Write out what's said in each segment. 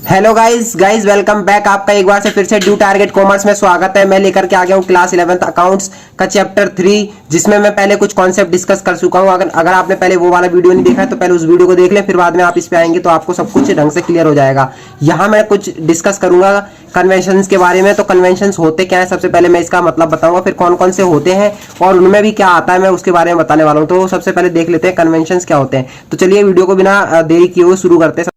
Hello guys welcome back. आपका एक बार से फिर से ड्यू टारगेट कॉमर्स में स्वागत है। मैं लेकर के आ गया हूँ क्लास 11th अकाउंट्स का चैप्टर 3, जिसमें मैं पहले कुछ कॉन्सेप्ट डिस्कस कर चुका हूँ। अगर आपने पहले वो वाला वीडियो नहीं देखा है तो पहले उस वीडियो को देख लें, फिर बाद में आप इस पे आएंगे तो आपको सब कुछ ढंग से क्लियर हो जाएगा। यहाँ मैं कुछ डिस्कस करूंगा कन्वेंशंस के बारे में। तो कन्वेंशंस होते क्या है, सबसे पहले मैं इसका मतलब बताऊंगा, फिर कौन कौन से होते हैं और उनमें भी क्या आता है मैं उसके बारे में बताने वाला हूँ। तो सबसे पहले देख लेते हैं कन्वेंशंस क्या होते हैं। तो चलिए वीडियो को बिना देरी किए हुए शुरू करते हैं।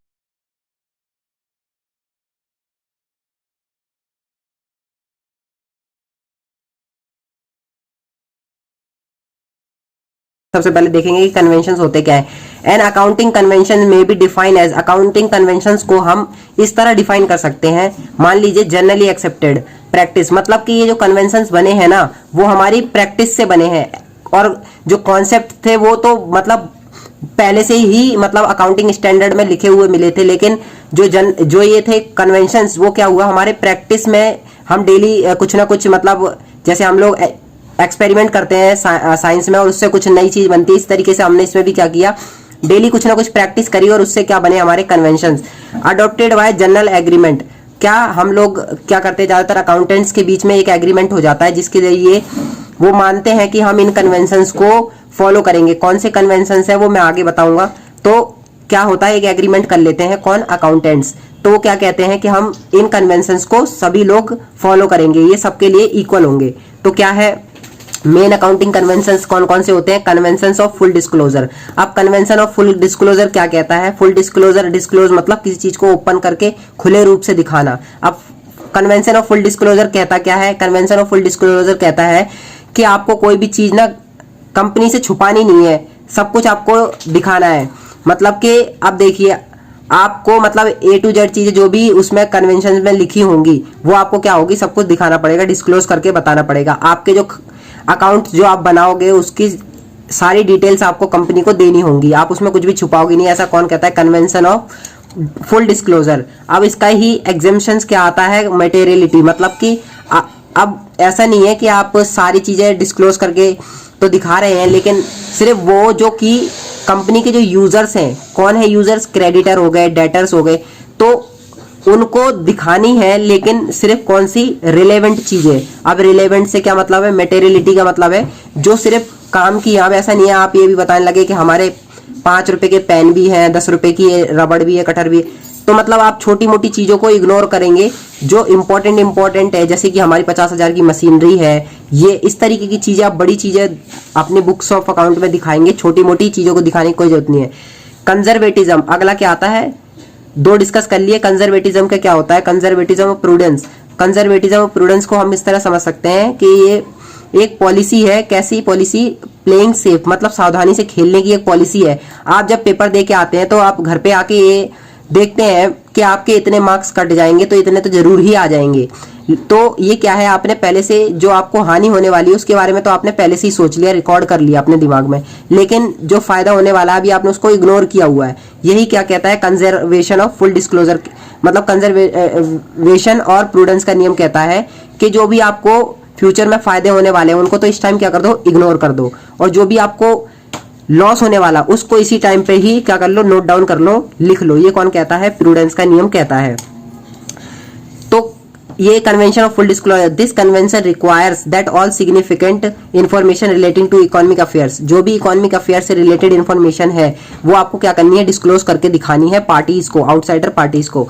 सबसे पहले देखेंगे कि कन्वेंशंस होते क्या है। एन अकाउंटिंग कन्वेंशन में be define as, accounting conventions को हम इस तरह डिफाइन कर सकते हैं। मान लीजिए जनरली एक्सेप्टेड प्रैक्टिस, मतलब कि ये जो कन्वेंशंस बने हैं ना वो हमारी प्रैक्टिस से बने हैं, और जो कॉन्सेप्ट थे वो तो मतलब पहले से ही मतलब अकाउंटिंग स्टैंडर्ड में लिखे हुए मिले थे, लेकिन जो ये थे कन्वेंशंस वो क्या हुआ हमारे प्रैक्टिस में, हम डेली कुछ ना कुछ मतलब जैसे हम लोग एक्सपेरिमेंट करते हैं साइंस में और उससे कुछ नई चीज बनती है, इस तरीके से हमने इसमें भी क्या किया, डेली कुछ ना कुछ प्रैक्टिस करी और उससे क्या बने हमारे conventions. Adopted by general agreement, क्या हम लोग क्या करते हैं ज्यादातर अकाउंटेंट्स के बीच में एक एग्रीमेंट हो जाता है जिसके जरिए वो मानते हैं कि हम इन कन्वेंशंस को फॉलो करेंगे। कौन से कन्वेंशंस है वो मैं आगे बताऊंगा। तो क्या होता है, एक एग्रीमेंट कर लेते हैं कौन, अकाउंटेंट्स, तो वो क्या कहते हैं कि हम इन कन्वेंशंस को सभी लोग फॉलो करेंगे, ये सबके लिए इक्वल होंगे। तो क्या है मेन अकाउंटिंग कन्वेंशंस कौन कौन से होते हैं, कन्वेंशंस ऑफ फुल डिस्क्लोजर। अब कन्वेंशन ऑफ फुल डिस्क्लोजर क्या कहता है, फुल डिस्क्लोजर, डिस्क्लोज मतलब किसी चीज को ओपन करके खुले रूप से दिखाना। अब कन्वेंशन ऑफ फुल डिस्क्लोजर कहता क्या है, कन्वेंशन ऑफ फुल डिस्क्लोजर कहता है कि आपको कोई भी चीज ना कंपनी से छुपानी नहीं है, सब कुछ आपको दिखाना है। मतलब कि अब देखिए आपको मतलब ए टू जेड चीजें जो भी उसमें कन्वेंशन में लिखी होंगी वो आपको क्या होगी, सब कुछ दिखाना पड़ेगा, डिस्क्लोज करके बताना पड़ेगा। आपके जो अकाउंट जो आप बनाओगे उसकी सारी डिटेल्स आपको कंपनी को देनी होंगी, आप उसमें कुछ भी छुपाओगे नहीं। ऐसा कौन कहता है, कन्वेंशन ऑफ फुल डिस्क्लोजर। अब इसका ही एग्जेम्पशंस क्या आता है, मटेरियलिटी, मतलब कि अब ऐसा नहीं है कि आप सारी चीजें डिस्क्लोज करके तो दिखा रहे हैं, लेकिन सिर्फ वो जो कि कंपनी के जो यूजर्स हैं, कौन है यूजर्स, क्रेडिटर हो गए, डेटर्स हो गए, तो उनको दिखानी है, लेकिन सिर्फ कौन सी, रिलेवेंट चीजें। अब रिलेवेंट से क्या मतलब है, मटेरियलिटी का मतलब है जो सिर्फ काम की। अब ऐसा नहीं है आप ये भी बताने लगे कि हमारे 5 रुपए के पेन भी हैं, 10 रुपए की रबड़ भी है, कटर भी है, तो मतलब आप छोटी मोटी चीजों को इग्नोर करेंगे। जो इंपॉर्टेंट है जैसे कि हमारी 50,000 की मशीनरी है, ये इस तरीके की चीजें, आप बड़ी चीजें अपने बुक्स ऑफ अकाउंट में दिखाएंगे, छोटी मोटी चीजों को दिखाने की कोई जरूरत नहीं है। कंजर्वेटिज्म अगला क्या आता है, दो डिस्कस कर लिए। कंजर्वेटिज्म का क्या होता है, कंजर्वेटिज्म और प्रूडेंस। कंजर्वेटिज्म और प्रूडेंस को हम इस तरह समझ सकते हैं कि ये एक पॉलिसी है, कैसी पॉलिसी, प्लेइंग सेफ, मतलब सावधानी से खेलने की एक पॉलिसी है। आप जब पेपर दे के आते हैं तो आप घर पे आके ये देखते हैं कि आपके इतने मार्क्स कट जाएंगे तो इतने तो जरूर ही आ जाएंगे। तो ये क्या है, आपने पहले से जो आपको हानि होने वाली है उसके बारे में तो आपने पहले से ही सोच लिया, रिकॉर्ड कर लिया अपने दिमाग में, लेकिन जो फायदा होने वाला है अभी आपने उसको इग्नोर किया हुआ है। यही क्या कहता है, कंजर्वेशन ऑफ फुल डिस्क्लोजर, मतलब कंजर्वेशन और प्रूडेंस का नियम कहता है कि जो भी आपको फ्यूचर में फायदे होने वाले हैं उनको तो इस टाइम क्या कर दो, इग्नोर कर दो, और जो भी आपको लॉस होने वाला उसको इसी टाइम पे ही क्या कर लो, नोट डाउन कर लो, लिख लो। ये कौन कहता है, प्रूडेंस का नियम कहता है। तो ये convention of full disclosure, this convention requires that all significant information relating to economic affairs, जो भी इकोनॉमिक अफेयर से रिलेटेड इंफॉर्मेशन है वो आपको क्या करनी है, डिस्क्लोज करके दिखानी है पार्टीज को, आउटसाइडर पार्टीज को।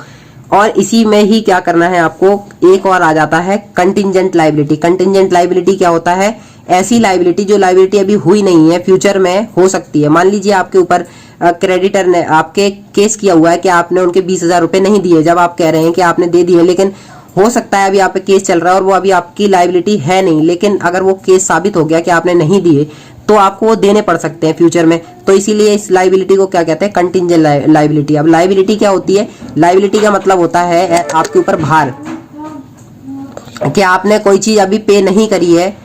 और इसी में ही क्या करना है आपको, एक और आ जाता है कंटिंजेंट लायबिलिटी। कंटिंजेंट लायबिलिटी क्या होता है, ऐसी लायबिलिटी जो लायबिलिटी अभी हुई नहीं है, फ्यूचर में हो सकती है। मान लीजिए आपके ऊपर क्रेडिटर ने आपके केस किया हुआ है कि आपने उनके 20,000 रुपए नहीं दिए, जब आप कह रहे हैं कि आपने दे दिए, लेकिन हो सकता है अभी आप पे केस चल रहा है और वो अभी आपकी लायबिलिटी है नहीं, लेकिन अगर वो केस साबित हो गया कि आपने नहीं दिए तो आपको वो देने पड़ सकते हैं फ्यूचर में। तो इसीलिए इस लायबिलिटी को क्या कहते हैं, कंटिंजेंट लायबिलिटी। अब लायबिलिटी क्या होती है, लायबिलिटी का मतलब होता है आपके ऊपर भार, कि आपने कोई चीज अभी पे नहीं करी है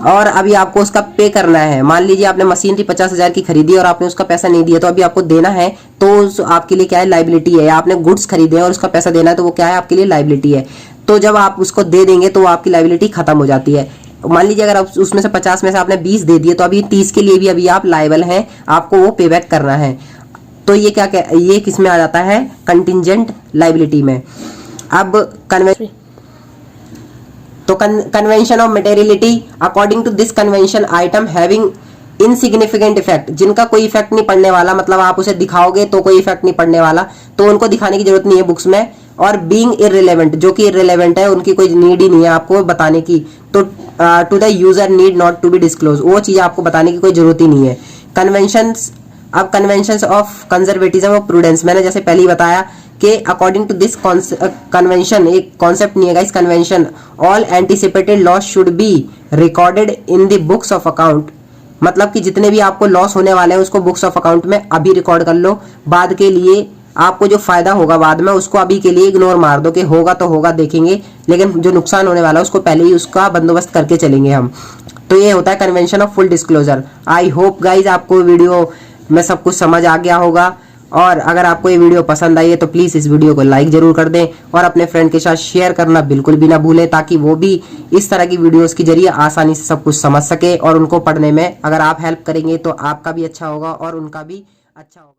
और अभी आपको उसका पे करना है। मान लीजिए आपने मशीनरी 50,000 की खरीदी और आपने उसका पैसा नहीं दिया, तो अभी आपको देना है, तो आपके लिए क्या है, लायबिलिटी है। आपने गुड्स खरीदे और उसका पैसा देना है, तो वो क्या है, आपके लिए लायबिलिटी है। तो जब आप उसको दे देंगे तो आपकी लायबिलिटी खत्म हो जाती है। मान लीजिए अगर आप उसमें से 50 में से आपने 20 दे दिए, तो अभी 30 के लिए भी अभी आप लायबल हैं, आपको वो पे बैक करना है। तो ये ये किस में आ जाता है, कंटिंजेंट लाइबिलिटी में। अब convention of materiality, according to this convention item having insignificant effect, जिनका कोई इफेक्ट नहीं पड़ने वाला, मतलब आप उसे दिखाओगे तो कोई इफेक्ट नहीं पड़ने वाला, तो उनको दिखाने की जरूरत नहीं है बुक्स में। और बीइंग इररिलेवेंट, जो कि इररिलेवेंट है, उनकी कोई नीड ही नहीं है आपको बताने की, तो to the user need not to be disclose, वो चीज आपको बताने की कोई जरूरत ही नहीं है। कन्वेंशंस, अब कन्वेंशंस ऑफ कंजर्वेटिज्म और प्रूडेंस, मैंने जैसे पहले ही बताया कि अकॉर्डिंग टू दिस कन्वेंशन, एक कॉन्सेप्ट नहीं है guys convention, all anticipated loss should be recorded in the books of account, मतलब कि जितने भी आपको लॉस होने वाले हैं उसको बुक्स ऑफ अकाउंट में अभी रिकॉर्ड कर लो, बाद के लिए आपको जो फायदा होगा बाद में उसको अभी के लिए इग्नोर मार दो कि होगा तो होगा देखेंगे, लेकिन जो नुकसान होने वाला है उसको पहले ही उसका बंदोबस्त करके चलेंगे हम। तो ये होता है convention of full disclosure. I hope guys आपको वीडियो में सब कुछ समझ आ गया होगा, और अगर आपको ये वीडियो पसंद आई है तो प्लीज इस वीडियो को लाइक जरूर कर दें और अपने फ्रेंड के साथ शेयर करना बिल्कुल भी ना भूलें, ताकि वो भी इस तरह की वीडियोस के जरिए आसानी से सब कुछ समझ सके, और उनको पढ़ने में अगर आप हेल्प करेंगे तो आपका भी अच्छा होगा और उनका भी अच्छा होगा।